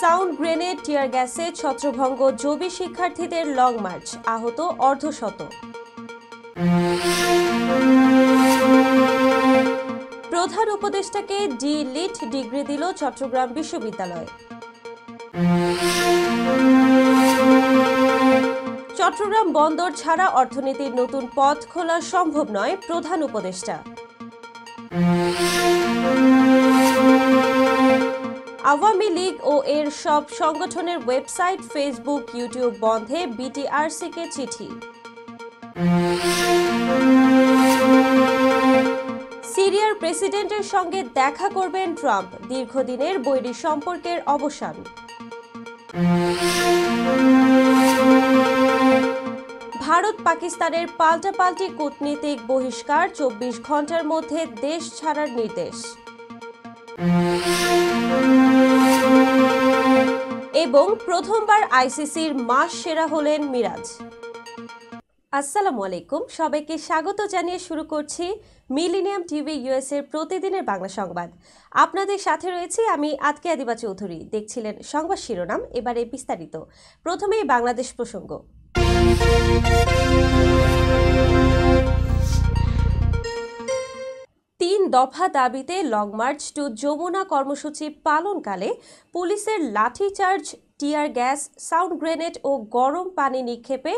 Sound grenade, টিয়ার গ্যাসে ছত্রভঙ্গ জবি শিক্ষার্থীদের লং মার্চ, আহত অর্ধশত। প্রধান উপদেষ্টাকে ডি.লিট ডিগ্রি দিল চট্টগ্রাম বিশ্ববিদ্যালয়। চট্টগ্রাম বন্দর ছাড়া অর্থনীতির নতুন পথ খোলা সম্ভব নয়, প্রধান উপদেষ্টা। আওয়ামী লীগ ও এর সব সংগঠনের ওয়েবসাইট, ফেসবুক, ইউটিউব বন্ধে বিটিআরসিকে চিঠি। সিরিয়ার প্রেসিডেন্টের সঙ্গে দেখা করবেন ট্রাম্প, দীর্ঘদিনের বৈরী সম্পর্কের অবসান। ভারত পাকিস্তানের পাল্টাপাল্টি কূটনীতিক বহিষ্কার, 24 ঘন্টার মধ্যে দেশ ছাড়ার নির্দেশ। এবং প্রথমবার আইসিসির মাস সেরা হলেন মিরাজ। আসসালামু আলাইকুম, সবাইকে স্বাগত জানিয়ে শুরু করছি মিলেনিয়াম টিভি ইউএস এর প্রতিদিনের বাংলা সংবাদ। আপনাদের সাথে রয়েছি আমি আতকে আদিবা চৌধুরী। দেখছিলেন সংবাদ শিরোনাম, এবারে বিস্তারিত। প্রথমেই বাংলাদেশ প্রসঙ্গ। 3 দফা দাবিতে লং মার্চ টু যমুনা কর্মসূচি পালনকালে পুলিশের লাঠিচার্জ, টিয়ার গ্যাস, সাউন্ড গ্রেনেড ও গরম পানি নিক্ষেপে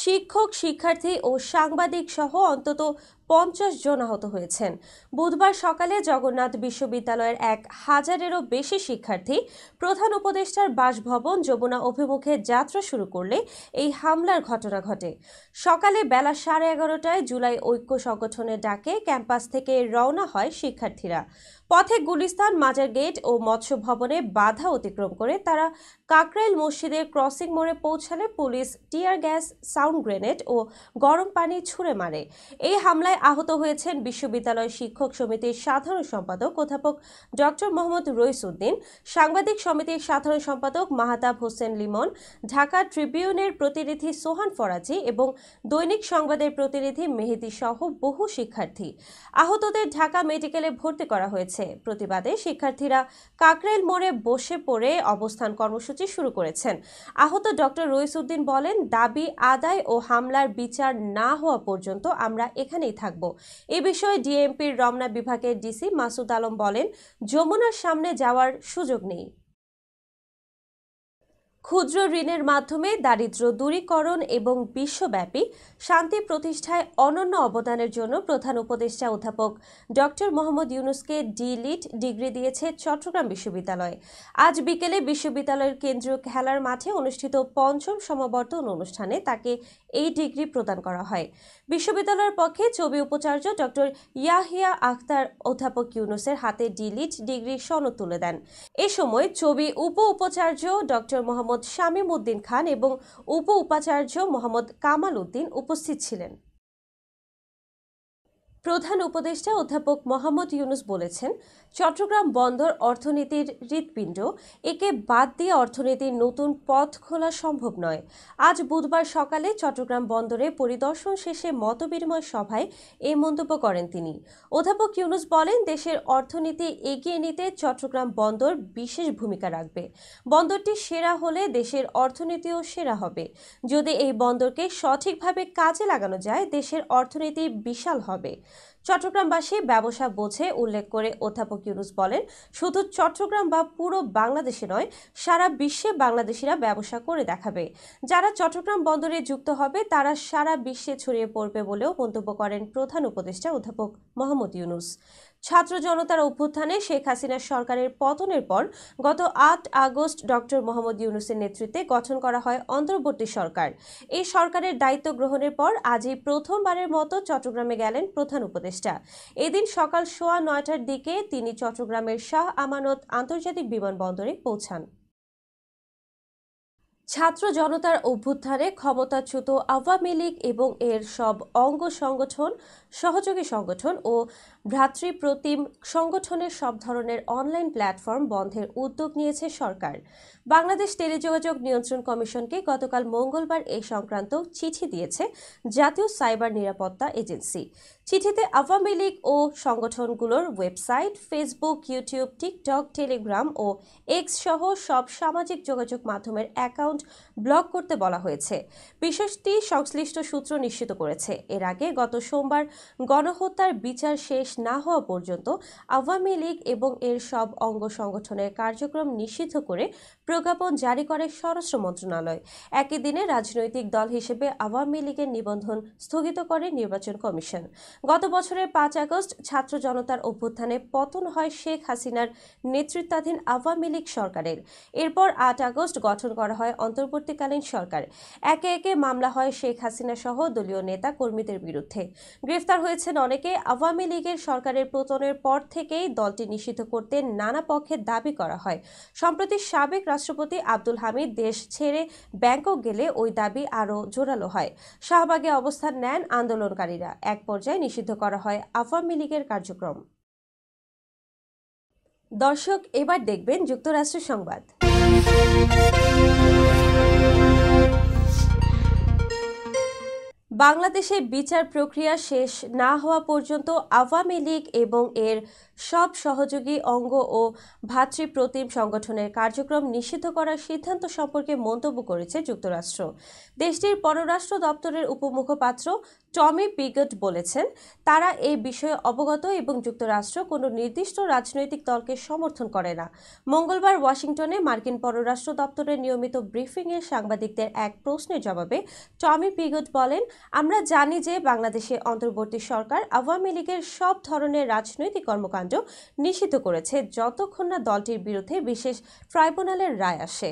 শিক্ষক, শিক্ষার্থী ও সাংবাদিক সহ অন্তত 50 জন আহত হয়েছেন। বুধবার সকালে জগন্নাথ বিশ্ববিদ্যালয়ের 1000-এরও বেশি শিক্ষার্থী প্রধান উপদেষ্টার বাসভবন যমুনা অভিমুখে যাত্রা শুরু করলে এই হামলার ঘটনা ঘটে। সকালে বেলা 11:30টায় জুলাই ঐক্য সংগঠনের ডাকে ক্যাম্পাস থেকে রওনা হয় শিক্ষার্থীরা। পথে গুলিস্তান, মাজার গেট ও মৎস্য ভবনে বাধা অতিক্রম করে তারা কাকরাইল মসজিদের ক্রসিং মোড়ে পৌঁছালে police tear gas, sound grenade ও গরম পানি ছুড়ে মারে। এই হামলায় আহত হয়েছেন বিশ্ববিদ্যালয় শিক্ষক সমিতির সাধারণ সম্পাদক অধ্যাপক ডক্টর মোহাম্মদ রইস উদ্দিন, সাংবাদিক সমিতির সাধারণ সম্পাদক মাহতাব হোসেন লিমন, ঢাকা ট্রিবিউনের প্রতিনিধি সোহান ফরাজি এবং দৈনিক সংবাদের প্রতিনিধি মেহেদী সহ বহু শিক্ষার্থী। আহতদের ঢাকা মেডিকেলে ভর্তি করা হয়েছে। প্রতিবাদে শিক্ষার্থীরা কাকরাইল মোড়ে বসে পড়ে অবস্থান কর্মসূচি শুরু করেছেন। আহত ডক্টর রইস উদ্দিন বলেন, দাবি আদায় ও হামলার বিচার না হওয়া পর্যন্ত আমরা এখানেই থাকব। এ বিষয়ে ডিএমপির রমনা বিভাগের ডিসি মাসুদ আলম বলেন, যমুনার সামনে যাওয়ার সুযোগ নেই। ক্ষুদ্র ঋণের মাধ্যমে দারিদ্র্য দূরীকরণ এবং বিশ্বব্যাপী শান্তি প্রতিষ্ঠায় অনন্য অবদানের জন্য প্রধান উপদেষ্টা অধ্যাপক ডক্টর মোহাম্মদ ইউনুসকে ডি.লিট ডিগ্রি দিয়েছে চট্টগ্রাম বিশ্ববিদ্যালয়। আজ বিকেলে বিশ্ববিদ্যালয়ের কেন্দ্রীয় খেলার মাঠে অনুষ্ঠিত 5ম সমাবর্তন অনুষ্ঠানে তাকে এই ডিগ্রি প্রদান করা হয়। বিশ্ববিদ্যালয়ের পক্ষে চবি উপাচার্য ডক্টর ইয়াহিয়া আখতার অধ্যাপক ইউনুসের হাতে ডি.লিট ডিগ্রির সনদ তুলে দেন। এ সময় চবি উপাচার্য ডক্টর মোহাম্মদ শামীম উদ্দিন খান এবং উপাচার্য মোহাম্মদ কামাল উদ্দিন উপস্থিত ছিলেন। প্রধান উপদেষ্টা অধ্যাপক মোহাম্মদ ইউনুস বলেছেন, চট্টগ্রাম বন্দর অর্থনীতির হৃৎপিণ্ড, একে বাদ দিয়ে অর্থনীতির নতুন পথ খোলা সম্ভব নয়। আজ বুধবার সকালে চট্টগ্রাম বন্দরে পরিদর্শন শেষে মতবিনিময় সভায় এই মন্তব্য করেন তিনি। অধ্যাপক ইউনুস বলেন, দেশের অর্থনীতি এগিয়ে নিতে চট্টগ্রাম বন্দর বিশেষ ভূমিকা রাখবে। বন্দরটি সেরা হলে দেশের অর্থনীতিও সেরা হবে। যদি এই বন্দরকে সঠিকভাবে কাজে লাগানো যায়, দেশের অর্থনীতি বিশাল হবে। চট্টগ্রামবাসী ব্যবসা বোঝে উল্লেখ করে অধ্যাপক ইউনুস বলেন, শুধু চট্টগ্রাম বা পুরো বাংলাদেশে নয়, সারা বিশ্বে বাংলাদেশিরা ব্যবসা করে দেখাবে। যারা চট্টগ্রাম বন্দরে যুক্ত হবে তারা সারা বিশ্বে ছড়িয়ে পড়বে বলেও মন্তব্য করেন প্রধান উপদেষ্টা অধ্যাপক মোহাম্মদ ইউনুস। ছাত্র জনতার অভ্যুত্থানে শেখ হাসিনার সরকারের পতনের পর গত 8 আগস্ট ডক্টর মোহাম্মদ ইউনুসের নেতৃত্বে গঠন করা হয় অন্তর্বর্তী সরকার। এই সরকারের দায়িত্ব গ্রহণের পর আজই প্রথমবারের মতো চট্টগ্রামে গেলেন প্রধান উপদেষ্টা। এদিন সকাল 9:15টার দিকে তিনি চট্টগ্রামের শাহ আমানত আন্তর্জাতিক বিমানবন্দরে পৌঁছান। ছাত্র জনতার অভ্যুত্থানে ক্ষমতাচ্যুত আওয়ামী লীগ এবং এর সব অঙ্গ সংগঠন, সহযোগী সংগঠন ও ভ্রাতৃপ্রতিম সংগঠনের সব ধরনের অনলাইন প্ল্যাটফর্ম বন্ধের উদ্যোগ নিয়েছে সরকার। বাংলাদেশ টেলিযোগাযোগ নিয়ন্ত্রণ কমিশনকে গতকাল মঙ্গলবার এই সংক্রান্ত চিঠি দিয়েছে জাতীয় সাইবার নিরাপত্তা এজেন্সি। চিঠিতে আওয়ামী লীগ ও সংগঠনগুলোর website, Facebook, YouTube, TikTok, Telegram ও এক্স সহ সব সামাজিক যোগাযোগ মাধ্যমের অ্যাকাউন্ট ব্লক করতে বলা হয়েছে। বিষয়টি সংশ্লিষ্ট সূত্র নিশ্চিত করেছে। এর আগে গত সোমবার গণহত্যার বিচার শেষ না হওয়া পর্যন্ত আওয়ামী লীগ এবং এর সব অঙ্গ সংগঠনের কার্যক্রম নিষিদ্ধ করে প্রজ্ঞাপন জারি করে স্বরাষ্ট্র মন্ত্রণালয়। একই দিনে রাজনৈতিক দল হিসেবে আওয়ামী লীগের নিবন্ধন স্থগিত করে নির্বাচন কমিশন। গত বছরের 5 আগস্ট ছাত্র জনতার অভ্যুত্থানে পতন হয় শেখ হাসিনার নেতৃত্বাধীন আওয়ামী লীগ সরকারের। এরপর 8 আগস্ট গঠন করা হয় অন্তর্বর্তীকালীন সরকার। একে একে মামলা হয় শেখ হাসিনা সহ দলীয় নেতা কর্মীদের বিরুদ্ধে। গ্রেফতার হয়েছেন অনেকে। আওয়ামী লীগের সরকারের পতনের পর থেকেই দলটি নিষিদ্ধ করতে নানা পক্ষে দাবি করা হয়। সম্প্রতি সাবেক রাষ্ট্রপতি আব্দুল হামিদ দেশ ছেড়ে ব্যাংকক গেলে ওই দাবি আরও জোরালো হয়। শাহবাগে অবস্থান নেন আন্দোলনকারীরা। এক পর্যায়ে নিষিদ্ধ করা হয় আওয়ামী লীগের কার্যক্রম। দর্শক, এবার দেখবেন যুক্তরাষ্ট্রের সংবাদ। বাংলাদেশে বিচার প্রক্রিয়া শেষ না হওয়া পর্যন্ত আওয়ামী লীগ এবং এর সব সহযোগী অঙ্গ ও ভ্রাতৃপ্রতিম সংগঠনের কার্যক্রম নিষিদ্ধ করার সিদ্ধান্ত সম্পর্কে মন্তব্য করেছে যুক্তরাষ্ট্র। দেশটির পররাষ্ট্র দপ্তরের উপমুখপাত্র টমি পিগট বলেছেন, তারা এই বিষয়ে অবগত এবং যুক্তরাষ্ট্র কোনো নির্দিষ্ট রাজনৈতিক দলকে সমর্থন করে না। মঙ্গলবার ওয়াশিংটনে মার্কিন পররাষ্ট্র দপ্তরের নিয়মিত ব্রিফিংয়ে সাংবাদিকদের এক প্রশ্নের জবাবে টমি পিগট বলেন, আমরা জানি যে বাংলাদেশে অন্তর্বর্তী সরকার আওয়ামী লীগের সব ধরনের রাজনৈতিক কর্মকাণ্ড নিষিদ্ধ করেছে যতক্ষণ না দলটির বিরুদ্ধে বিশেষ ট্রাইব্যুনালের রায় আসে।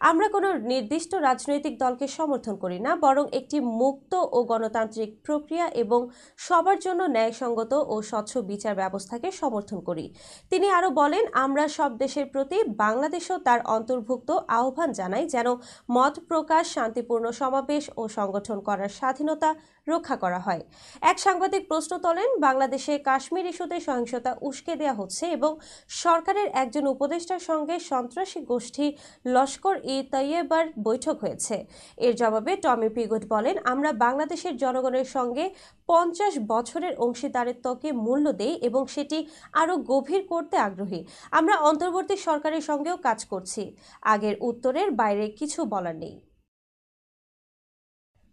আমরা কোনো নির্দিষ্ট রাজনৈতিক দলকে সমর্থন করি না, বরং একটি মুক্ত ও গণতান্ত্রিক প্রক্রিয়া এবং সবার জন্য ন্যায়সঙ্গত ও স্বচ্ছ বিচার ব্যবস্থাকে সমর্থন করি। তিনি আরও বলেন, আমরা সব দেশের প্রতি বাংলাদেশও তার অন্তর্ভুক্ত আহ্বান জানাই যেন মত প্রকাশ, শান্তিপূর্ণ সমাবেশ ও সংগঠন করার স্বাধীনতা রক্ষা করা হয়। এক সাংবাদিক প্রশ্ন তোলেন, বাংলাদেশে কাশ্মীর ইস্যুতে সহিংসতা উস্কে দেওয়া হচ্ছে এবং সরকারের একজন উপদেষ্টার সঙ্গে সন্ত্রাসী গোষ্ঠী লস্কর-ই-তৈয়বার বৈঠক হয়েছে। এর জবাবে টমি পিগট বলেন, আমরা বাংলাদেশের জনগণের সঙ্গে 50 বছরের অংশীদারিত্বকে মূল্য দেই এবং সেটি আরও গভীর করতে আগ্রহী। আমরা অন্তর্বর্তী সরকারের সঙ্গেও কাজ করছি। আগের উত্তরের বাইরে কিছু বলার নেই।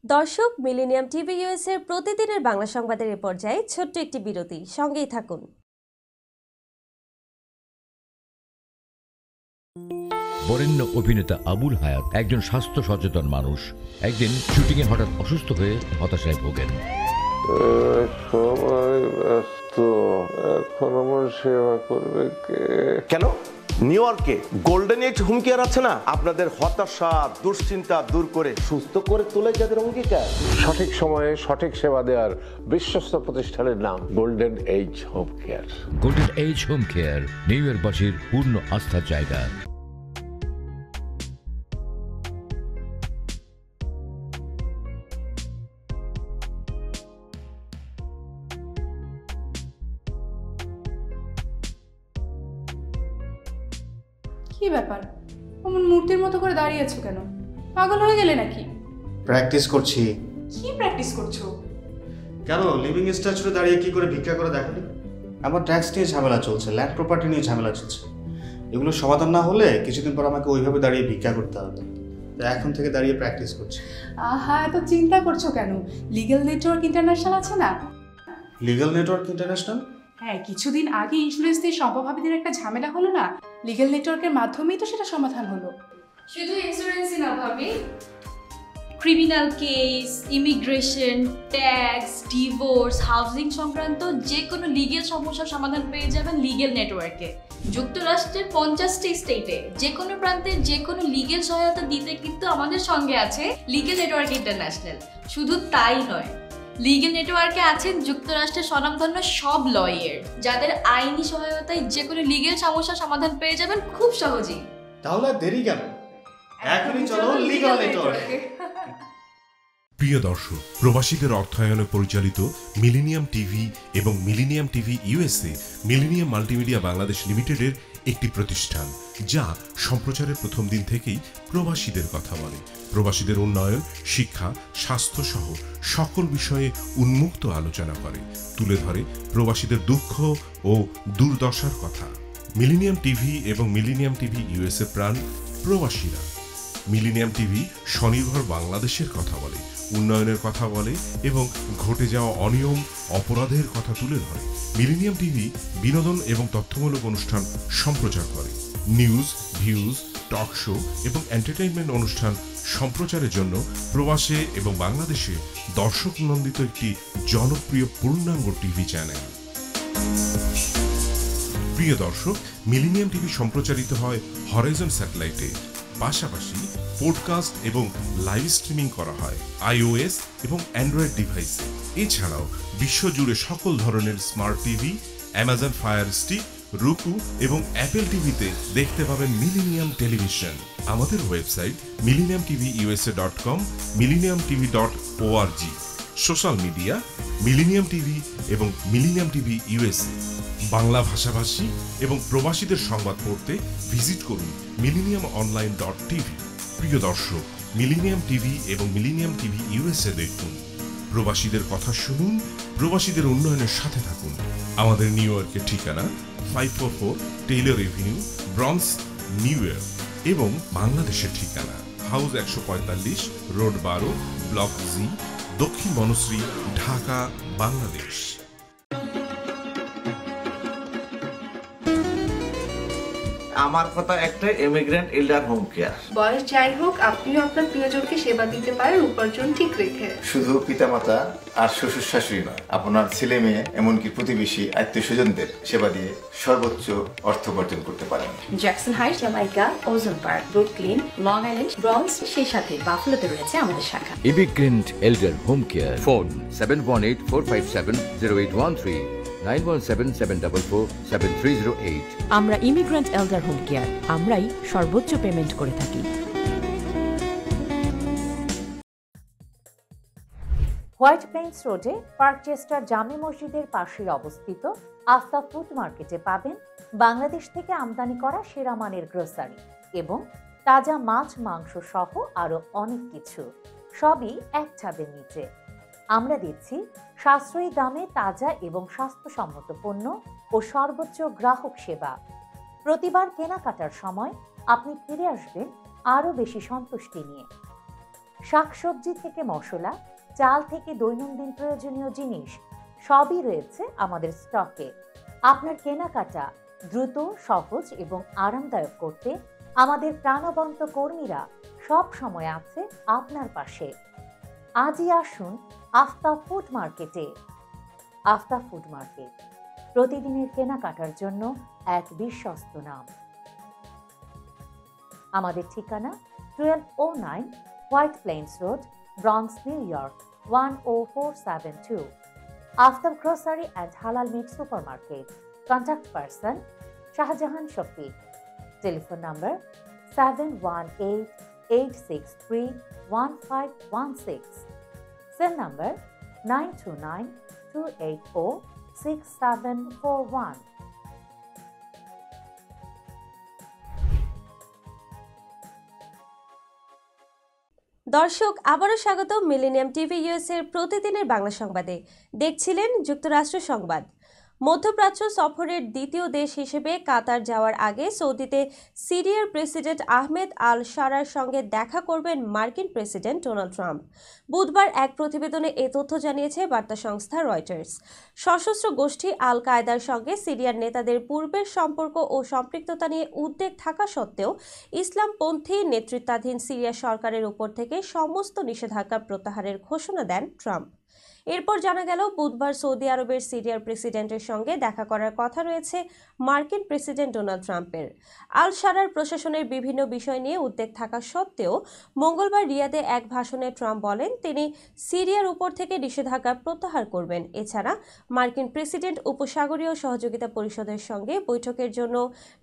দর্শক, মিলেনিয়াম টিভি ইউএস এর প্রতিদিনের বাংলা সংবাদের এ পর্যায়ে ছোট্ট একটি বিরতি, সঙ্গেই থাকুন। বরেণ্য অভিনেতা আবুল হায়াত একজন স্বাস্থ্য সচেতন মানুষ। একদিন শুটিংয়ে হঠাৎ অসুস্থ হয়ে হতাশায় ভোগেন। সবাই ব্যস্ত, এখন আমার সেবা করবে কে? কেন? নিউ ইয়র্কে গোল্ডেন এইজ হোম কেয়ার আছে না, আপনাদের হতাশা দুশ্চিন্তা দূর করে সুস্থ করে তোলে যাদের অঙ্গীকার। সঠিক সময়ে সঠিক সেবা দেওয়ার বিশ্বস্ত প্রতিষ্ঠানের নাম Golden Age Home Care. Golden Age Home Care New ইয়র্কবাসীর পূর্ণ আস্থার জায়গা। কি ব্যাপার, অমন মূর্তির মতো করে দাঁড়িয়ে আছো কেন? পাগল হয়ে গেলে নাকি? প্র্যাকটিস করছি। কি প্র্যাকটিস করছো? কেন লিভিং স্ট্যাচুরে দাঁড়িয়ে কি করে ভিক্ষা করে দেখালি? আমার ট্যাক্স নিয়ে ঝামেলা চলছে, ল্যান্ড প্রপার্টি নিয়ে ঝামেলা চলছে। এগুলো সমাধান না হলে কিছুদিন পর আমাকে ওইভাবে দাঁড়িয়ে ভিক্ষা করতে হবে। তাই এখন থেকে দাঁড়িয়ে প্র্যাকটিস করছি। আহা, এত চিন্তা করছো কেন? লিগ্যাল নেটওয়ার্ক ইন্টারন্যাশনাল আছে না? Legal network international? হ্যাঁ, কিছুদিন আগে ইন্স্যুরেন্স দিয়ে সম্পভাবীদের একটা ঝামেলা হলো না, লিগ্যাল নেটওয়ার্কের মাধ্যমেই তো সেটা সমাধান হলো। শুধু ইন্স্যুরেন্সই না ভাবি, criminal case, immigration, tax, divorce, housing সংক্রান্ত যে কোনো লিগ্যাল সমস্যার সমাধান পেয়ে যাবেন লিগ্যাল নেটওয়ার্কে। যুক্তরাষ্ট্রের 50টি স্টেটে যে কোনো প্রান্তে যে কোনো লিগ্যাল সহায়তা দিতে কিন্তু আমাদের সঙ্গে আছে লিগ্যাল নেটওয়ার্ক ইন্টারন্যাশনাল। শুধু তাই নয়, লিগ্যাল নেটওয়ার্কে আছেন যুক্তরাষ্ট্রের স্বনামধন্য সব লয়ার, যাদের আইনি সহায়তায় যে কোনো লিগ্যাল সমস্যার সমাধান পেয়ে যাবেন খুব সহজেই। তাহলে দেরি কেন? এখনই চলো লিগ্যাল নেটওয়ার্কে। প্রিয় দর্শক, প্রবাসীদের অর্থায়নে পরিচালিত মিলেনিয়াম টিভি এবং millennium TV USA millennium multimedia Bangladesh লিমিটেডের একটি প্রতিষ্ঠান, যা সম্প্রচারের প্রথম দিন থেকেই প্রবাসীদের কথা বলে। প্রবাসীদের উন্নয়ন, শিক্ষা, স্বাস্থ্য সহ সকল বিষয়ে উন্মুক্ত আলোচনা করে, তুলে ধরে প্রবাসীদের দুঃখ ও দুর্দশার কথা। মিলেনিয়াম টিভি এবং মিলেনিয়াম টিভি ইউএসএ প্রাণ প্রবাসীরা। মিলেনিয়াম টিভি স্বনির্ভর বাংলাদেশের কথা বলে, উন্নয়নের কথা বলে এবং ঘটে যাওয়া অনিয়ম, অপরাধের কথা তুলে ধরে। মিলেনিয়াম টিভি বিনোদন এবং তথ্যমূলক অনুষ্ঠান সম্প্রচার করে। নিউজ, ভিউজ, টক শো এবং এন্টারটেইনমেন্ট অনুষ্ঠান সম্প্রচারের জন্য প্রবাসে এবং বাংলাদেশে দর্শক নন্দিত একটি জনপ্রিয় পূর্ণাঙ্গ টিভি চ্যানেল। প্রিয় দর্শক, মিলেনিয়াম টিভি সম্প্রচারিত হয় হরাইজন স্যাটেলাইটে, পাশাপাশি পডকাস্ট এবং লাইভ স্ট্রিমিং করা হয় iOS এবং অ্যান্ড্রয়েড ডিভাইসে। এছাড়াও বিশ্বজুড়ে সকল ধরনের smart TV, Amazon fire stick, রুকু এবং অ্যাপেল টিভিতে দেখতে পাবেন মিলেনিয়াম টেলিভিশন। আমাদের website millenniumtvusa.com, millenniumtv.org। Social media millennium TV এবং মিলেনিয়াম টিভি ইউএসএ। বাংলা ভাষাভাষী এবং প্রবাসীদের সংবাদ পড়তে ভিজিট করুন millenniumonline.tv। প্রিয় দর্শক, মিলেনিয়াম টিভি এবং মিলেনিয়াম টিভি ইউএসএ দেখুন। প্রবাসীদের কথা শুনুন, প্রবাসীদের উন্নয়নের সাথে থাকুন। আমাদের নিউ ইয়র্কের ঠিকানা 544 Taylor Avenue, bronze, New York এবং বাংলাদেশের ঠিকানা হাউস 145, রোড 12, ব্লক জি, দক্ষিণ বনশ্রী, ঢাকা, বাংলাদেশ। আমার কথা একটাই, ইমিগ্রেন্ট এল্ডার হোম কেয়ার। বয়স যাই হোক, আপনিও আপনার প্রিয়জনকে সেবা দিতে পারেন উপার্জন ঠিক রেখে। শুধু পিতামাতা আর শ্বশুর শাশুড়ি নয়, আপনার ছেলে মেয়ে এমনকি প্রতিবেশী আত্মীয় স্বজনদের সেবা দিয়ে সর্বোচ্চ অর্থ উপার্জন করতে পারেন। জ্যাকসন হাইটস, জামাইকা, ওজন park, Brooklyn, long island, bronze, সেই সাথে বাফলোতে রয়েছে আমাদের শাখা। Immigrant এল্ডার home care. ফোন 7184570813, 9177447308। আমরা ইমিগ্রেন্ট এল্ডার হোম কেয়ার, আমরাই সর্বোচ্চ পেমেন্ট করে থাকি। হোয়াইট প্লেন্স রোডে পার্কচেস্টার জামে মসজিদের পাশে অবস্থিত আফতা ফুড মার্কেটে পাবেন বাংলাদেশ থেকে আমদানি করা সেরা মানের গ্রোসারি এবং তাজা মাছ, মাংস সহ আরো অনেক কিছু, সবই এক ছাদের নিচে। আমরা দিচ্ছি সাশ্রয়ী দামে তাজা এবং স্বাস্থ্যসম্মত পণ্য ও সর্বোচ্চ গ্রাহক সেবা। প্রতিবার কেনাকাটার সময় আপনি ফিরে আসবেন আরো বেশি সন্তুষ্টি নিয়ে। শাকসবজি থেকে মশলা, চাল থেকে দৈনন্দিন প্রয়োজনীয় জিনিস সবই রয়েছে আমাদের স্টকে। আপনার কেনাকাটা দ্রুত, সহজ এবং আরামদায়ক করতে আমাদের প্রাণবন্ত কর্মীরা সব সময় আছে আপনার পাশে। আজই আসুন আফতা ফুড মার্কেটে। আফতা ফুড মার্কেট, প্রতিদিনের কেনাকাটার জন্য এক বিশ্বস্ত নাম। আমাদের ঠিকানা 1209 White Plains Road, Bronx, New York 10472। Aftab grocery and হালাল meet supermarket. Contact person Shahjahan Shafiq. Telephone number 7188631516। Cell number 9292846741। দর্শক, আবারও স্বাগত মিলেনিয়াম টিভি ইউএসএর প্রতিদিনের বাংলা সংবাদে। দেখছিলেন যুক্তরাষ্ট্র সংবাদ। মধ্যপ্রাচ্য সফরের দ্বিতীয় দেশ হিসেবে কাতার যাওয়ার আগে সৌদিতে সিরিয়ার প্রেসিডেন্ট আহমেদ আল শারার সঙ্গে দেখা করবেন মার্কিন প্রেসিডেন্ট ডোনাল্ড ট্রাম্প। বুধবার এক প্রতিবেদনে এ তথ্য জানিয়েছে বার্তা সংস্থা রয়টার্স। সশস্ত্র গোষ্ঠী আল কায়দার সঙ্গে সিরিয়ার নেতাদের পূর্বের সম্পর্ক ও সম্পৃক্ততা নিয়ে উদ্বেগ থাকা সত্ত্বেও ইসলামপন্থী নেতৃত্বাধীন সিরিয়া সরকারের উপর থেকে সমস্ত নিষেধাজ্ঞা প্রত্যাহারের ঘোষণা দেন ট্রাম্প। এরপর জানা গেল বুধবার সৌদি আরবের সিরিয়ার প্রেসিডেন্টের সঙ্গে দেখা করার কথা রয়েছে মার্কিন প্রেসিডেন্ট ডোনাল্ড ট্রাম্পের। আল শারার প্রশাসনের বিভিন্ন বিষয় নিয়ে উদ্বেগ থাকা সত্ত্বেও মঙ্গলবার রিয়াদে এক ভাষণে ট্রাম্প বলেন তিনি সিরিয়ার উপর থেকে নিষেধাজ্ঞা প্রত্যাহার করবেন। এছাড়া মার্কিন প্রেসিডেন্ট উপসাগরীয় সহযোগিতা পরিষদের সঙ্গে বৈঠকের জন্য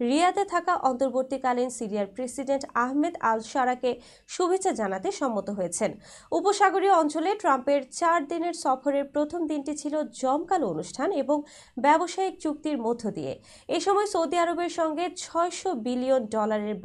রিয়াদে থাকা অন্তর্বর্তীকালীন সিরিয়ার প্রেসিডেন্ট আহমেদ আল শারাকে শুভেচ্ছা জানাতে সম্মত হয়েছেন। উপসাগরীয় অঞ্চলে ট্রাম্পের 4 দিনের সফরের প্রথম দিনটি ছিল জমকালো অনুষ্ঠান এবং ব্যবসায়িক চুক্তির মধ্য দিয়ে। এ সময় সৌদি আরবের সঙ্গে $600 বিলিয়ন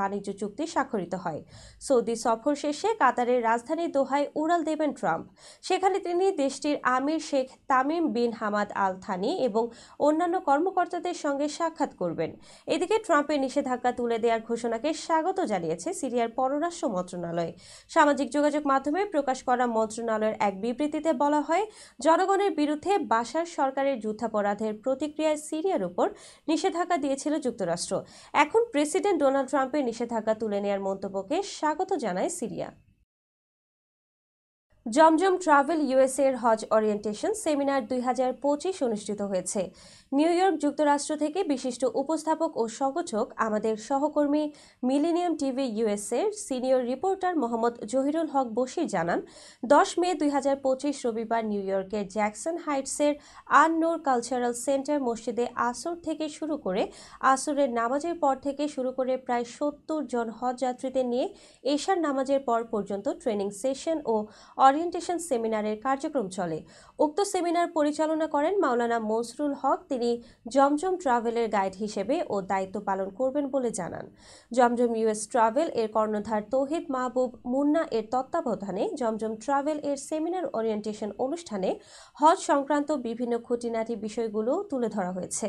বাণিজ্য চুক্তি স্বাক্ষরিত হয়। সৌদি সফর শেষে কাতারের রাজধানী দোহায় উড়াল দেবেন ট্রাম্প। সেখানে তিনি দেশটির আমির Sheikh Tamim bin Hamad Al Thani এবং অন্যান্য কর্মকর্তাদের সঙ্গে সাক্ষাৎ করবেন। এদিকে ট্রাম্পের নিষেধাজ্ঞা তুলে দেওয়ার ঘোষণাকে স্বাগত জানিয়েছে সিরিয়ার পররাষ্ট্র মন্ত্রণালয়। সামাজিক যোগাযোগ মাধ্যমে প্রকাশ করা মন্ত্রণালয়ের এক বিবৃতিতে বলা হয়, জনগণের বিরুদ্ধে বাশার সরকারের যুদ্ধাপরাধের প্রতিক্রিয়ায় সিরিয়ার উপর নিষেধাজ্ঞা দিয়েছিল যুক্তরাষ্ট্র। এখন প্রেসিডেন্ট ডোনাল্ড ট্রাম্পের নিষেধাজ্ঞা তুলে নেওয়ার মন্তব্যকে স্বাগত জানায় সিরিয়া। জমজম ট্রাভেল ইউএসএ এর হজ ওরিয়েন্টেশন সেমিনার 2025 অনুষ্ঠিত হয়েছে। নিউ ইয়র্ক যুক্তরাষ্ট্র থেকে বিশিষ্ট উপস্থাপক ও সংগঠক আমাদের সহকর্মী মিলেনিয়াম টিভি ইউএসএ এর সিনিয়র রিপোর্টার মোহাম্মদ জহিরুল হক বশির জানান, 10 মে 2025 রবিবার নিউ ইয়র্কের জ্যাকসন হাইটসের আন-নূর কালচারাল সেন্টার মসজিদে আসর থেকে শুরু করে আসরের নামাজের পর থেকে শুরু করে প্রায় 70 জন হজ যাত্রীদের নিয়ে এশার নামাজের পর পর্যন্ত ট্রেনিং সেশন ও ওরিয়েন্টেশন সেমিনারের কার্যক্রম চলে। উক্ত সেমিনার পরিচালনা করেন মাওলানা মনসুরুল হক। তিনি জমজম ট্রাভেলের গাইড হিসেবে ও দায়িত্ব পালন করবেন বলে জানান। জমজম ইউএস ট্রাভেল এর কর্ণধার তৌহিদ মাহবুব মুন্না এর তত্ত্বাবধানে জমজম ট্রাভেল এর সেমিনার ওরিয়েন্টেশন অনুষ্ঠানে হজ সংক্রান্ত বিভিন্ন খুঁটিনাটি বিষয়গুলো তুলে ধরা হয়েছে।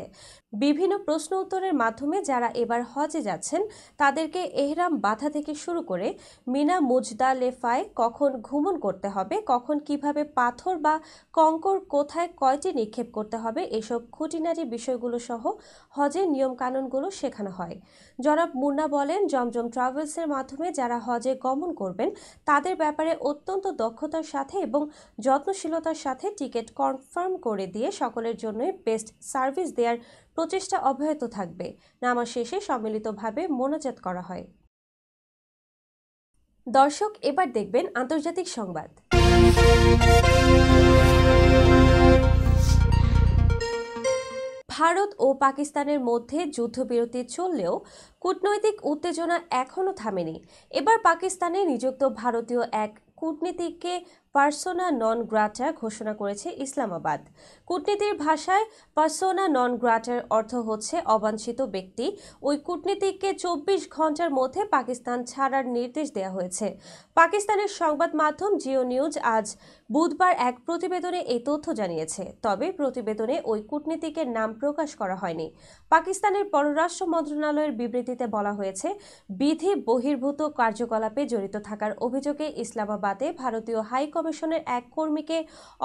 বিভিন্ন প্রশ্ন উত্তরের মাধ্যমে যারা এবার হজে যাচ্ছেন তাদেরকে এহরাম বাঁধা থেকে শুরু করে মিনা মুজদালেফায় কখন ঘুমন করতে হবে, কখন কিভাবে পাথর বা কঙ্কর কোথায় কয়টি নিক্ষেপ করতে হবে, এসব খুঁটিনাটি বিষয়গুলো সহ হজের নিয়ম কানুনগুলো শেখানো হয়। জনাব মুন্না বলেন, জমজম ট্রাভেলসের মাধ্যমে যারা হজে গমন করবেন তাদের ব্যাপারে অত্যন্ত দক্ষতার সাথে এবং যত্নশীলতার সাথে টিকিট কনফার্ম করে দিয়ে সকলের জন্যই বেস্ট সার্ভিস দেওয়ার প্রচেষ্টা অব্যাহত থাকবে। নামাজ শেষে সম্মিলিতভাবে মোনাজাত করা হয়। দর্শক, এবার দেখবেন আন্তর্জাতিক সংবাদ। ভারত ও পাকিস্তানের মধ্যে যুদ্ধবিরতি চললেও কূটনৈতিক উত্তেজনা এখনও থামেনি। এবার পাকিস্তানে নিযুক্ত ভারতীয় এক কূটনীতিককে পার্সোনা নন গ্রাটা ঘোষণা করেছে ইসলামাবাদ। কূটনীতির ভাষায় পার্সোনা নন গ্রাটার অর্থ হচ্ছে অবাঞ্ছিত ব্যক্তি। ওই কূটনীতিককে 24 ঘন্টার মধ্যে পাকিস্তান ছাড়ার নির্দেশ দেওয়া হয়েছে। পাকিস্তানের সংবাদ মাধ্যম জিও নিউজ আজ বুধবার এক প্রতিবেদনে এই তথ্য জানিয়েছে। তবে প্রতিবেদনে ওই কূটনীতিকের নাম প্রকাশ করা হয়নি। পাকিস্তানের পররাষ্ট্র মন্ত্রণালয়ের বিবৃতিতে বলা হয়েছে, বিধি বহির্ভূত কার্যকলাপে জড়িত থাকার অভিযোগে ইসলামাবাদে ভারতীয় হাই কমিশনের এক কর্মীকে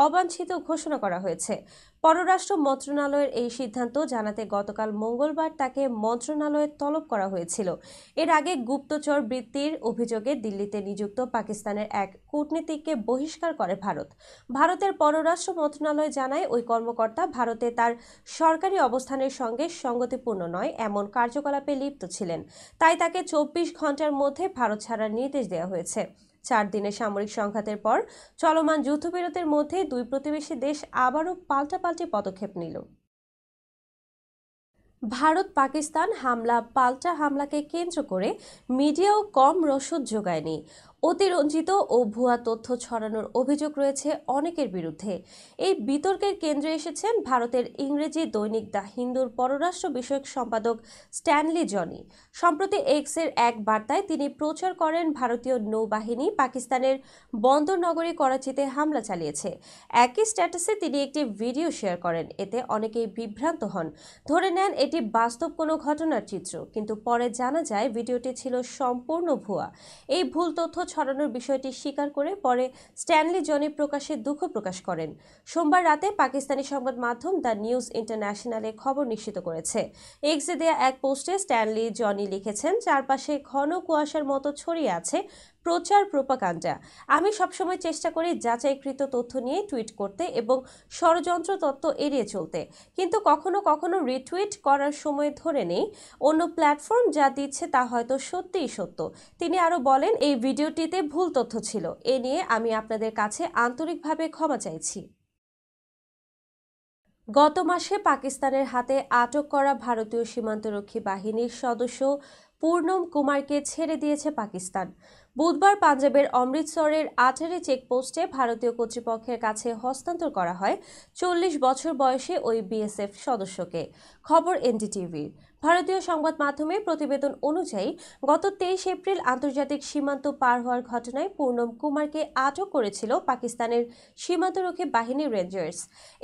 অবাঞ্ছিত ঘোষণা করা হয়েছে। পররাষ্ট্র মন্ত্রণালয়ের এই সিদ্ধান্ত জানাতে গতকাল মঙ্গলবার তাকে মন্ত্রণালয়ে তলব করা হয়েছিল। এর আগে গুপ্তচর বৃত্তির অভিযোগে দিল্লিতে নিযুক্ত পাকিস্তানের এক কূটনীতিককে বহিষ্কার করে ভারত। ভারতের পররাষ্ট্র মন্ত্রণালয় জানায়, ওই কর্মকর্তা ভারতে তার সরকারি অবস্থানের সঙ্গে সঙ্গতিপূর্ণ নয় এমন কার্যকলাপে লিপ্ত ছিলেন। তাই তাকে 24 ঘন্টার মধ্যে ভারত ছাড়ার নির্দেশ দেওয়া হয়েছে। 4 দিনের সামরিক সংঘাতের পর চলমান যুদ্ধবিরতির মধ্যে দুই প্রতিবেশী দেশ আবারও পাল্টাপাল্টি পদক্ষেপ নিল। ভারত পাকিস্তান পাল্টা হামলাকে কেন্দ্র করে মিডিয়াও কম রসদ যোগায়নি। অতিরঞ্জিত ও ভুয়া তথ্য ছড়ানোর অভিযোগ রয়েছে অনেকের বিরুদ্ধে। এই বিতর্কের কেন্দ্রে এসেছেন ভারতের ইংরেজি দৈনিক দ্য হিন্দুর পররাষ্ট্র বিষয়ক সম্পাদক স্ট্যানলি জনি। সম্প্রতি এক্সের এক বার্তায় তিনি প্রচার করেন, ভারতীয় নৌবাহিনী পাকিস্তানের বন্দর নগরী করাচিতে হামলা চালিয়েছে। একই স্ট্যাটাসে তিনি একটি ভিডিও শেয়ার করেন। এতে অনেকেই বিভ্রান্ত হন, ধরে নেন এটি বাস্তব কোনো ঘটনার চিত্র, কিন্তু পরে জানা যায় ভিডিওটি ছিল সম্পূর্ণ ভুয়া। এই ভুল তথ্য ছড়ানোর বিষয়টি স্বীকার করে পরে স্ট্যানলি জনি প্রকাশ্যে দুঃখ প্রকাশ করেন। সোমবার রাতে পাকিস্তানি সংবাদ মাধ্যম দ্য নিউজ ইন্টারন্যাশনালে খবর নিশ্চিত করেছে। এক্সে দেয়া এক পোস্টে স্ট্যানলি জনি লিখেছেন, চারপাশে ঘন কুয়াশার মতো ছড়িয়ে আছে প্রচার প্রোপাগান্ডা। আমি সবসময় চেষ্টা করি যাচাইকৃত তথ্য নিয়ে টুইট করতে এবং ষড়যন্ত্র তত্ত্ব এড়িয়ে চলতে, কিন্তু কখনো কখনো রিটুইট করার সময় ধরে নেই অন্য প্ল্যাটফর্ম যা দিচ্ছে তা হয়তো সত্যিই সত্য। তিনি আরো বলেন, এই ভিডিওটিতে ভুল তথ্য ছিল, এ নিয়ে আমি আপনাদের কাছে আন্তরিকভাবে ক্ষমা চাইছি। গত মাসে পাকিস্তানের হাতে আটক করা ভারতীয় সীমান্তরক্ষী বাহিনীর সদস্য পূর্ণম কুমারকে ছেড়ে দিয়েছে পাকিস্তান। বুধবার পাঞ্জাবের অমৃতসরের আটারি চেকপোস্টে ভারতীয় কর্তৃপক্ষের কাছে হস্তান্তর করা হয় 40 বছর বয়সী ওই বিএসএফ সদস্যকে। খবর এনডিটিভির। ভারতীয় সংবাদ মাধ্যমের প্রতিবেদন অনুযায়ী গত 23 এপ্রিল আন্তর্জাতিক সীমান্ত পার হওয়ার ঘটনায় পূর্ণম কুমারকে আটক করেছিল পাকিস্তানের সীমান্তরক্ষী বাহিনীর রেঞ্জার্স।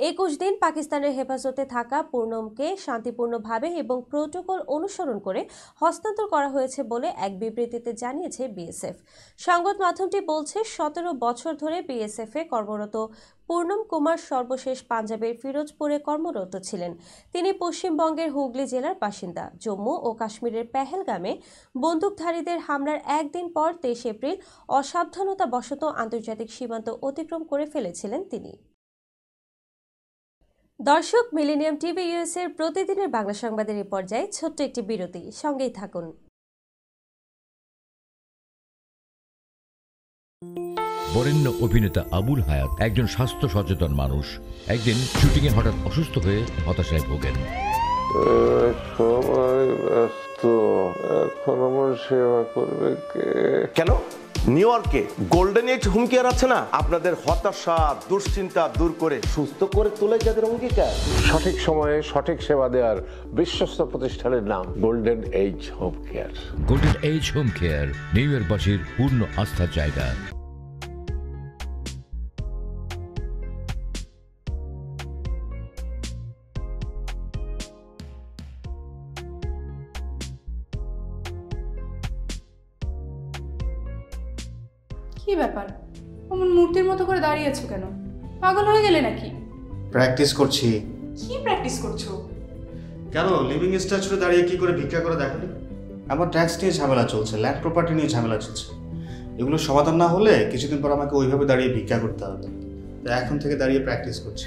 21 দিন পাকিস্তানের হেফাজতে থাকা পূর্ণমকে শান্তিপূর্ণভাবে এবং প্রোটোকল অনুসরণ করে হস্তান্তর করা হয়েছে বলে এক বিবৃতিতে জানিয়েছে বিএসএফ। সংবাদ মাধ্যমটি বলছে, 17 বছর ধরে বিএসএফে কর্মরত পূর্ণম কুমার সর্বশেষ পাঞ্জাবের ফিরোজপুরে কর্মরত ছিলেন। তিনি পশ্চিমবঙ্গের হুগলি জেলার বাসিন্দা। জম্মু ও কাশ্মীরের পেহেলগামে বন্দুকধারীদের হামলার একদিন পর 23 এপ্রিল অসাবধানতাবশত আন্তর্জাতিক সীমান্ত অতিক্রম করে ফেলেছিলেন তিনি। দর্শক, মিলেনিয়াম টিভি ইউএস এর প্রতিদিনের বাংলা সংবাদের এই পর্যায়ে ছোট্ট একটি বিরতি, সঙ্গেই থাকুন। বরেণ্য অভিনেতা আবুল হায়াত একজন স্বাস্থ্য সচেতন মানুষ। একদিন শুটিংয়ে হঠাৎ অসুস্থ হয়ে হতাশায় ভোগেন। সবাই ব্যস্ত, এখন আমার সেবা করবে কে? কেন? নিউ ইয়র্কে গোল্ডেন এইজ হোম কেয়ার আছে না, আপনাদের হতাশা দুশ্চিন্তা দূর করে সুস্থ করে তোলে যাদের অঙ্গীকার। সঠিক সময়ে সঠিক সেবা দেওয়ার বিশ্বস্ত প্রতিষ্ঠানের নাম Golden Age Home Care. Golden Age Home Care New ইয়র্কবাসীর পূর্ণ আস্থার জায়গা। কি ব্যাপার, অমন মূর্তির মতো করে দাঁড়িয়ে আছো কেন? পাগল হয়ে গেলে নাকি? প্র্যাকটিস করছি। কি প্র্যাকটিস করছো? কেন লিভিং স্ট্যাচুরে দাঁড়িয়ে কি করে ভিক্ষা করে দেখালি? আমার ট্যাক্স নিয়ে ঝামেলা চলছে, ল্যান্ড প্রপার্টি নিয়ে ঝামেলা চলছে। এগুলো সমাধান না হলে কিছুদিন পর আমাকে ওইভাবে দাঁড়িয়ে ভিক্ষা করতে হবে। তো এখন থেকে দাঁড়িয়ে প্র্যাকটিস করছি।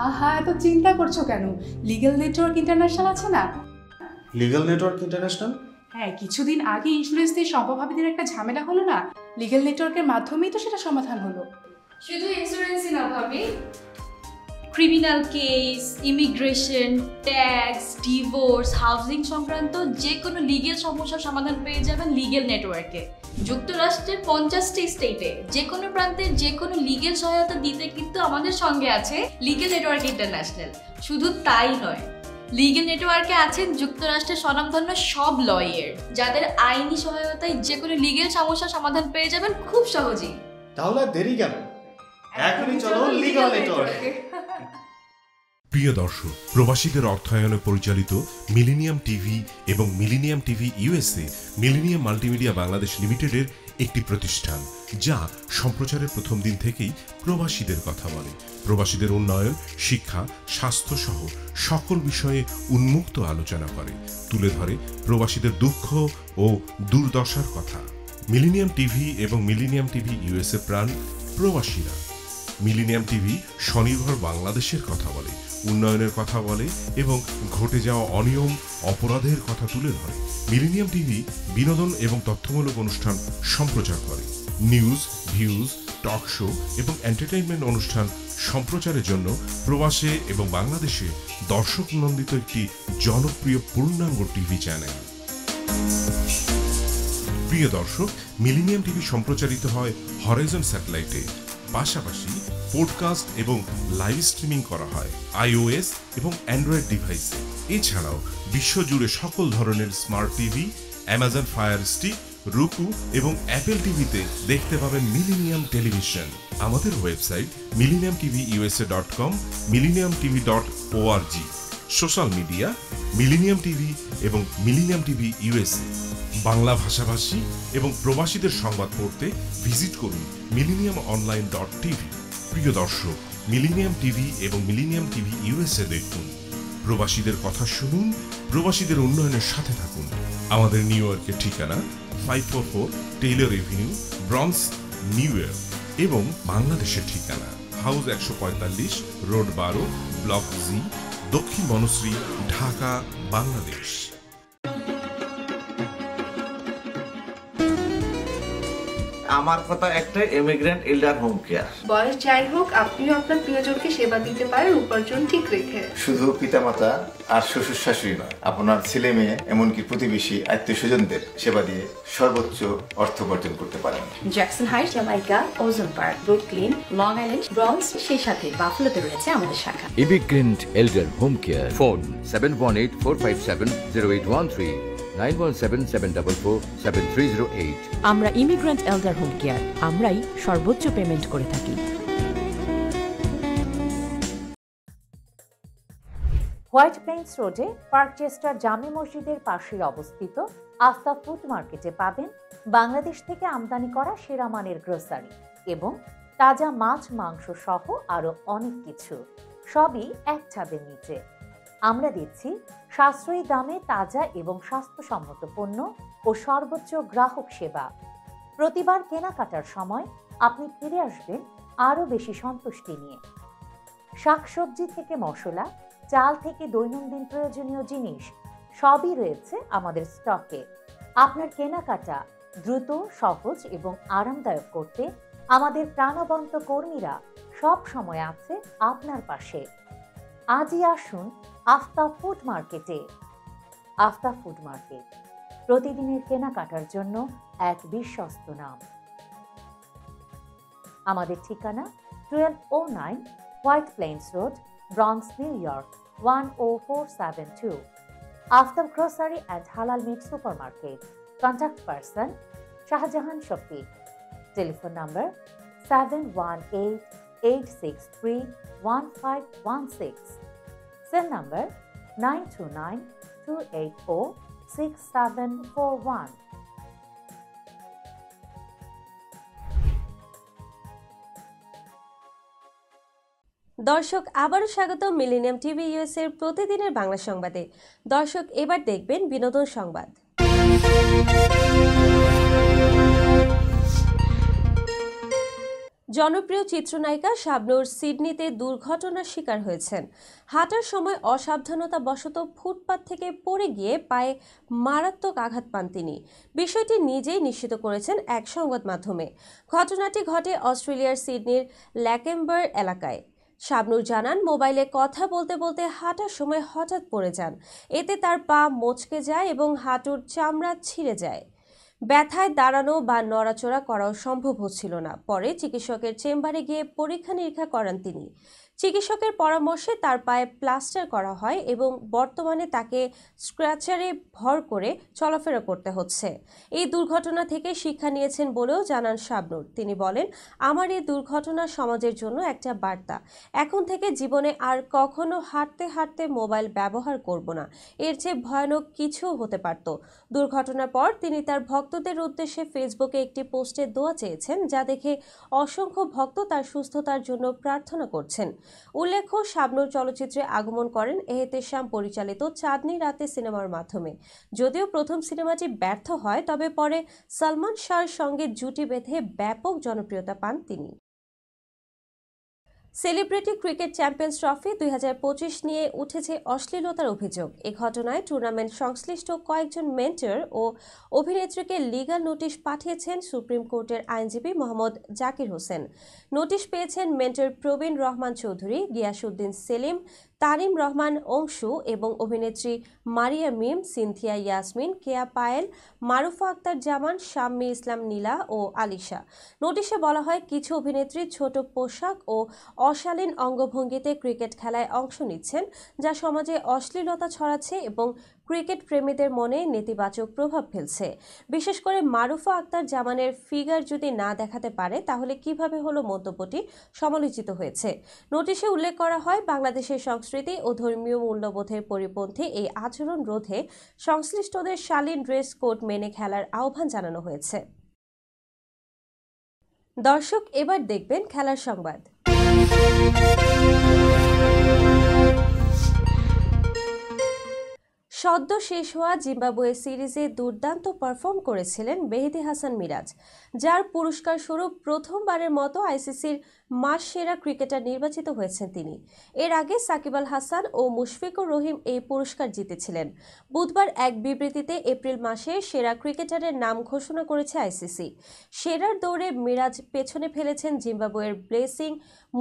আহা, এত চিন্তা করছো কেন? লিগ্যাল নেটওয়ার্ক ইন্টারন্যাশনাল আছে না? Legal network international? হ্যাঁ, কিছুদিন আগে ইন্স্যুরেন্স দিয়ে সম্পভাবীদের একটা ঝামেলা হলো না, লিগ্যাল নেটওয়ার্কের মাধ্যমেই তো সেটা সমাধান হলো। শুধু ইন্স্যুরেন্সই না ভাবি, criminal case, immigration, tax, divorce, housing সংক্রান্ত যে কোনো লিগেল সমস্যার সমাধান পেয়ে যাবেন লিগেল নেটওয়ার্কে। যুক্তরাষ্ট্রের 50টি স্টেটে যে কোনো প্রান্তে যে কোনো লিগেল সহায়তা দিতে কিন্তু আমাদের সঙ্গে আছে লিগেল নেটওয়ার্ক ইন্টারন্যাশনাল। শুধু তাই নয়, লিগেল নেটওয়ার্কে আছেন যুক্তরাষ্ট্রের স্বনামধন্য সব লয়ার, যাদের আইনি সহায়তায় যে কোনো লিগেল সমস্যার সমাধান পেয়ে যাবেন খুব সহজেই। তাহলে দেরি কেন? এখনই চলো লিগ্যাল নেটওয়ার্কে। প্রিয় দর্শক, প্রবাসীদের অর্থায়নে পরিচালিত মিলেনিয়াম টিভি এবং millennium TV USA millennium multimedia Bangladesh লিমিটেডের একটি প্রতিষ্ঠান, যা সম্প্রচারের প্রথম দিন থেকেই প্রবাসীদের কথা বলে। প্রবাসীদের উন্নয়ন, শিক্ষা, স্বাস্থ্য সহ সকল বিষয়ে উন্মুক্ত আলোচনা করে, তুলে ধরে প্রবাসীদের দুঃখ ও দুর্দশার কথা। মিলেনিয়াম টিভি এবং মিলেনিয়াম টিভি ইউএসএ প্রাণ প্রবাসীরা। মিলেনিয়াম টিভি স্বনির্ভর বাংলাদেশের কথা বলে, উন্নয়নের কথা বলে এবং ঘটে যাওয়া অনিয়ম, অপরাধের কথা তুলে ধরে। মিলেনিয়াম টিভি বিনোদন এবং তথ্যমূলক অনুষ্ঠান সম্প্রচার করে। নিউজ, ভিউজ, টক শো এবং এন্টারটেইনমেন্ট অনুষ্ঠান সম্প্রচারের জন্য প্রবাসে এবং বাংলাদেশে দর্শক নন্দিত একটি জনপ্রিয় পূর্ণাঙ্গ টিভি চ্যানেল। প্রিয় দর্শক, মিলেনিয়াম টিভি সম্প্রচারিত হয় হরাইজন স্যাটেলাইটে। পাশাপাশি পডকাস্ট এবং লাইভ স্ট্রিমিং করা হয় iOS এবং অ্যান্ড্রয়েড ডিভাইসে। এছাড়াও বিশ্বজুড়ে সকল ধরনের smart TV, Amazon fire stick, রুকু এবং অ্যাপেল টিভিতে দেখতে পাবেন মিলেনিয়াম টেলিভিশন। আমাদের website millenniumtvusa.com, millenniumtv.org। Social media millennium TV এবং মিলেনিয়াম টিভি ইউএসএ। বাংলা ভাষাভাষী এবং প্রবাসীদের সংবাদ পড়তে ভিজিট করুন millenniumonline.tv। প্রিয় দর্শক, মিলেনিয়াম টিভি এবং মিলেনিয়াম টিভি ইউএসএ দেখুন। প্রবাসীদের কথা শুনুন, প্রবাসীদের উন্নয়নের সাথে থাকুন। আমাদের নিউ ইয়র্কের ঠিকানা 544 Taylor Avenue, bronze, New York এবং বাংলাদেশের ঠিকানা হাউস 145, রোড 12, ব্লক জি, দক্ষিণ বনশ্রী, ঢাকা, বাংলাদেশ। আমার কথা একটাই, ইমিগ্রেন্ট এল্ডার হোম কেয়ার। বয়স যাই হোক, আপনিও আপনার প্রিয়জনকে সেবা দিতে পারেন উপার্জন ঠিক রেখে। শুধু পিতামাতা আর শ্বশুর শাশুড়ি নয়, আপনার ছেলে মেয়ে এমনকি প্রতিবেশী আত্মীয় স্বজনদের সেবা দিয়ে সর্বোচ্চ অর্থ উপার্জন করতে পারেন। জ্যাকসন হাইটস, জামাইকা, ওজন park, Brooklyn, long island, bronze, সেই সাথে বাফলোতে রয়েছে আমাদের শাখা। Immigrant এল্ডার home care, phone 7184570813, 9177447308। আমরা ইমিগ্রেন্ট এল্ডার হোম কেয়ার, আমরাই সর্বোচ্চ পেমেন্ট করে থাকি। হোয়াইট প্লেন্স রোডে পার্কচেস্টার জামে মসজিদের পাশে অবস্থিত আস্থা ফুড মার্কেটে পাবেন বাংলাদেশ থেকে আমদানি করা সেরা মানের গ্রোসারি এবং তাজা মাছ, মাংস সহ আরো অনেক কিছু, সবই এক ছাদের নিচে। আমরা দিচ্ছি সাশ্রয়ী দামে তাজা এবং স্বাস্থ্যসম্মত পণ্য ও সর্বোচ্চ গ্রাহক সেবা। প্রতিবার কেনাকাটার সময় আপনি ফিরে আসবেন আরো বেশি সন্তুষ্টি নিয়ে। শাকসবজি থেকে মশলা, চাল থেকে দৈনন্দিন প্রয়োজনীয় জিনিস সবই রয়েছে আমাদের স্টকে। আপনার কেনাকাটা দ্রুত, সহজ এবং আরামদায়ক করতে আমাদের প্রাণবন্ত কর্মীরা সব সময় আছে আপনার পাশে। আজই আসুন আস্থা ফুড মার্কেটে। আস্থা ফুড মার্কেট, প্রতিদিনের কেনাকাটার জন্য এক বিশ্বস্ত নাম। আমাদের ঠিকানা 1209 White Plains Road, Bronx, New York 10472। Aftab grocery and হালাল meet supermarket. Contact person Shahjahan Shafiq. Telephone number 7188631516। Cell number 9292846741। দর্শক, আবারও স্বাগত মিলেনিয়াম টিভি ইউএস এর প্রতিদিনের বাংলা সংবাদে। দর্শক, এবার দেখবেন বিনোদন সংবাদ। জনপ্রিয় চিত্রনায়িকা শাবনূর সিডনিতে দুর্ঘটনার শিকার হয়েছেন। হাঁটার সময় অসাবধানতাবশত ফুটপাত থেকে পড়ে গিয়ে পায়ে মারাত্মক আঘাত পান তিনি। বিষয়টি নিজেই নিশ্চিত করেছেন এক সংবাদ মাধ্যমে। ঘটনাটি ঘটে অস্ট্রেলিয়ার সিডনির ল্যাকেম্বার এলাকায়। শাবনূর জানান, মোবাইলে কথা বলতে বলতে হাঁটার সময় হঠাৎ পড়ে যান। এতে তার পা মচকে যায় এবং হাঁটুর চামড়া ছিঁড়ে যায়। ব্যথায় দাঁড়ানো বা নড়াচড়া করাও সম্ভব হচ্ছিল না। পরে চিকিৎসকের চেম্বারে গিয়ে পরীক্ষা নিরীক্ষা করান তিনি। চিকিৎসকের পরামর্শে তার পায়ে প্লাস্টার করা হয় এবং বর্তমানে তাকে স্ক্র্যাচারে ভর করে চলাফেরা করতে হচ্ছে। এই দুর্ঘটনা থেকে শিক্ষা নিয়েছেন বলেও জানান শাবনূর। তিনি বলেন, আমার এই দুর্ঘটনা সমাজের জন্য একটা বার্তা। এখন থেকে জীবনে আর কখনো হাঁটতে হাঁটতে মোবাইল ব্যবহার করব না। এর চেয়ে ভয়ানক কিছু হতে পারত। দুর্ঘটনার পর তিনি তার ভক্তদের উদ্দেশ্যে ফেসবুকে একটি পোস্টে দোয়া চেয়েছেন, যা দেখে অসংখ্য ভক্ত তার সুস্থতার জন্য প্রার্থনা করছেন। উল্লেখ্য, শাবনূর চলচ্চিত্রে আগমন করেন এহতেশাম পরিচালিত চাঁদনি রাতে সিনেমার মাধ্যমে। যদিও প্রথম সিনেমাটি ব্যর্থ হয়, তবে পরে সলমান শাহর সঙ্গে জুটি বেঁধে ব্যাপক জনপ্রিয়তা পান তিনি। সেলিব্রিটি ক্রিকেট চ্যাম্পিয়ন্স ট্রফি 2025 নিয়ে উঠেছে অশ্লীলতার অভিযোগ। এ ঘটনায় টুর্নামেন্ট সংশ্লিষ্ট কয়েকজন মেন্টর ও অভিনেত্রীকে লিগ্যাল নোটিশ পাঠিয়েছেন সুপ্রিম কোর্টের আইনজীবী মোহাম্মদ জাকির হোসেন। নোটিশ পেয়েছেন মেন্টর প্রবীণ রহমান চৌধুরী, গিয়াসউদ্দিন সেলিম, তারিম রহমান অংশু এবং অভিনেত্রী মারিয়া মিম, সিনথিয়া ইয়াসমিন, কেয়া পায়েল, মারুফা আক্তার জামান, শাম্মী ইসলাম নীলা ও আলিশা। নোটিশে বলা হয়, কিছু অভিনেত্রী ছোট পোশাক ও অশালীন অঙ্গভঙ্গিতে ক্রিকেট খেলায় অংশ নিচ্ছেন, যা সমাজে অশ্লীলতা ছড়াচ্ছে এবং ক্রিকেট প্রেমীদের মনে নেতিবাচক প্রভাব ফেলছে। বিশেষ করে মারুফা আক্তার জামানের ফিগার যদি না দেখাতে পারে, তাহলে কিভাবে হলো মন্তব্যটি সমালোচিত হয়েছে। নোটিশে উল্লেখ করা হয়, বাংলাদেশের সংস্কৃতি ও ধর্মীয় মূল্যবোধের পরিপন্থী এই আচরণ রোধে সংশ্লিষ্টদের শালীন ড্রেস কোড মেনে খেলার আহ্বান জানানো হয়েছে। দর্শক, এবার দেখবেন খেলার সংবাদ। সদ্য শেষ হওয়া জিম্বাবুয়ে সিরিজে দুর্দান্ত পারফর্ম করেছিলেন মেহেদী হাসান মিরাজ, যার পুরস্কার স্বরূপ প্রথমবারের মতো আইসিসির মাস সেরা ক্রিকেটার নির্বাচিত হয়েছেন তিনি। এর আগে সাকিব আল হাসান ও মুশফিকুর রহিম এই পুরস্কার জিতেছিলেন। বুধবার এক বিবৃতিতে এপ্রিল মাসে সেরা ক্রিকেটারের নাম ঘোষণা করেছে আইসিসি। সেরার দৌড়ে মিরাজ পেছনে ফেলেছেন জিম্বাবুয়ের ব্লেসিং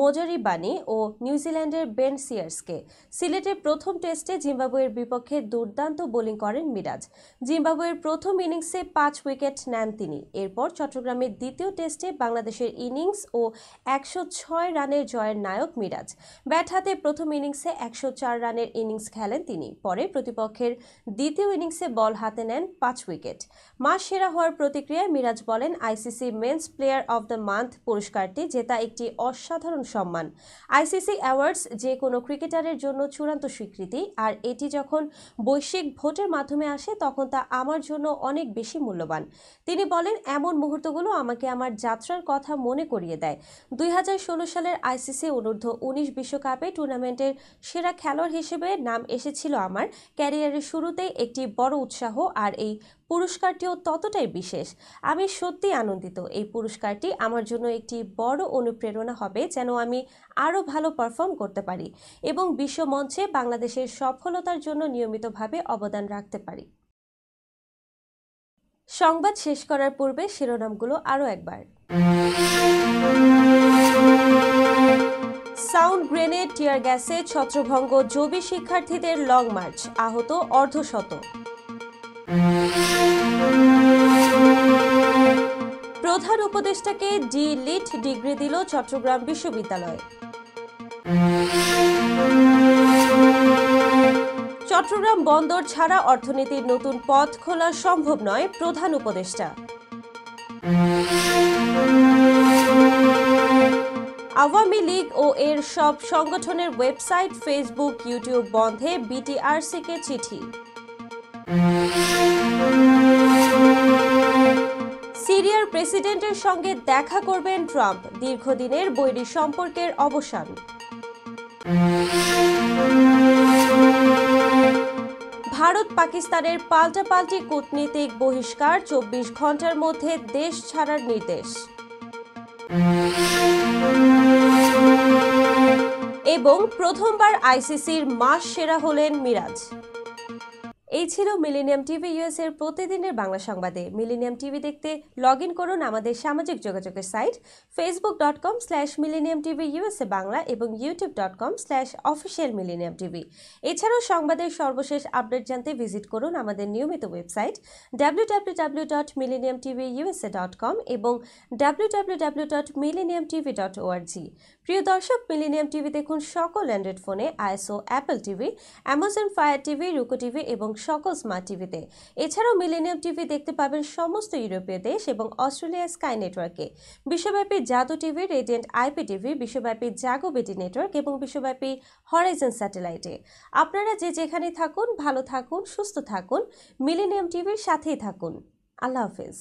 মোজারিবানি ও নিউজিল্যান্ডের বেন সিয়ার্সকে। সিলেটের প্রথম টেস্টে জিম্বাবুয়ের বিপক্ষে দুর্দান্ত বোলিং করেন মিরাজ। জিম্বাবুয়ের প্রথম ইনিংসে 5 উইকেট নেন তিনি। এরপর চট্টগ্রামের দ্বিতীয় টেস্টে বাংলাদেশের ইনিংস ও 106 রানের জয়ের নায়ক মিরাজ। ব্যাট হাতে প্রথম ইনিংসে 104 রানের ইনিংস খেলেন তিনি। পরে প্রতিপক্ষের দ্বিতীয় ইনিংসে বল হাতে নেন 5 উইকেট। মাস সেরা হওয়ার প্রতিক্রিয়ায় মিরাজ বলেন, ICC men's player of the month পুরস্কারটি জেতা একটি অসাধারণ সম্মান। আইসিসি অ্যাওয়ার্ডস যে কোনো ক্রিকেটারের জন্য চূড়ান্ত স্বীকৃতি, আর এটি যখন বৈশ্বিক ভোটের মাধ্যমে আসে তখন তা আমার জন্য অনেক বেশি মূল্যবান। তিনি বলেন, এমন মুহূর্তগুলো আমাকে আমার যাত্রার কথা মনে করিয়ে দেয়। 2016 সালের আইসিসি অনূর্ধ্ব-19 বিশ্বকাপে টুর্নামেন্টের সেরা খেলোয়াড় হিসেবে নাম এসেছিল আমার। ক্যারিয়ারের শুরুতেই একটি বড় উৎসাহ, আর এই পুরস্কারটিও ততটাই বিশেষ। আমি সত্যি আনন্দিত। এই পুরস্কারটি আমার জন্য একটি বড় অনুপ্রেরণা হবে যেন আমি আরও ভালো পারফর্ম করতে পারি এবং বিশ্বমঞ্চে বাংলাদেশের সফলতার জন্য নিয়মিতভাবে অবদান রাখতে পারি। সংবাদ শেষ করার পূর্বে শিরোনামগুলো আরও একবার। সাউন্ড গ্রেনেড, টিয়ার গ্যাসে ছত্রভঙ্গ জবি শিক্ষার্থীদের লং মার্চ, আহত অর্ধশত। প্রধান উপদেষ্টাকে ডি.লিট ডিগ্রি দিল চট্টগ্রাম বিশ্ববিদ্যালয়। চট্টগ্রাম বন্দর ছাড়া অর্থনীতির নতুন পথ খোলা সম্ভব নয়, প্রধান উপদেষ্টা। আওয়ামী লীগ ও এর সব সংগঠনের ওয়েবসাইট, ফেসবুক, ইউটিউব বন্ধে বিটিআরসিকে চিঠি। সিরিয়ার প্রেসিডেন্টের সঙ্গে দেখা করবেন ট্রাম্প, দীর্ঘদিনের বৈরী সম্পর্কের অবসান। ভারত পাকিস্তানের পাল্টাপাল্টি কূটনীতিক বহিষ্কার, 24 ঘন্টার মধ্যে দেশ ছাড়ার নির্দেশ। এবং প্রথমবার আইসিসির মাস সেরা হলেন মিরাজ। এই ছিল মিলেনিয়াম টিভি ইউএস এর প্রতিদিনের বাংলা সংবাদে। মিলেনিয়াম টিভি দেখতে লগ ইন করুন আমাদের সামাজিক যোগাযোগের সাইট facebook.com/millenniumtvUSA বাংলা এবং youtube.com/officialmillenniumtv। এছাড়াও সংবাদের সর্বশেষ আপডেট জানতে ভিজিট করুন আমাদের নিয়মিত ওয়েবসাইট www.millenniumtvusa.com এবং www.millenniumtv.org। প্রিয় দর্শক, মিলেনিয়াম টিভি দেখুন সকল অ্যান্ড্রয়েড ফোনে, iOS, Apple TV, Amazon Fire TV, Roku TV এবং সকল স্মার্ট টিভিতে। এছাড়াও মিলেনিয়াম টিভি দেখতে পাবেন সমস্ত ইউরোপীয় দেশ এবং অস্ট্রেলিয়া স্কাই নেটওয়ার্কে, বিশ্বব্যাপী জাদু টিভি, রেডিয়েন্ট আইপি টিভি, বিশ্বব্যাপী জাগো বিটি নেটওয়ার্ক এবং বিশ্বব্যাপী হরাইজন স্যাটেলাইটে। আপনারা যে যেখানে থাকুন, ভালো থাকুন, সুস্থ থাকুন, মিলেনিয়াম টিভির সাথেই থাকুন। আল্লাহ হাফেজ।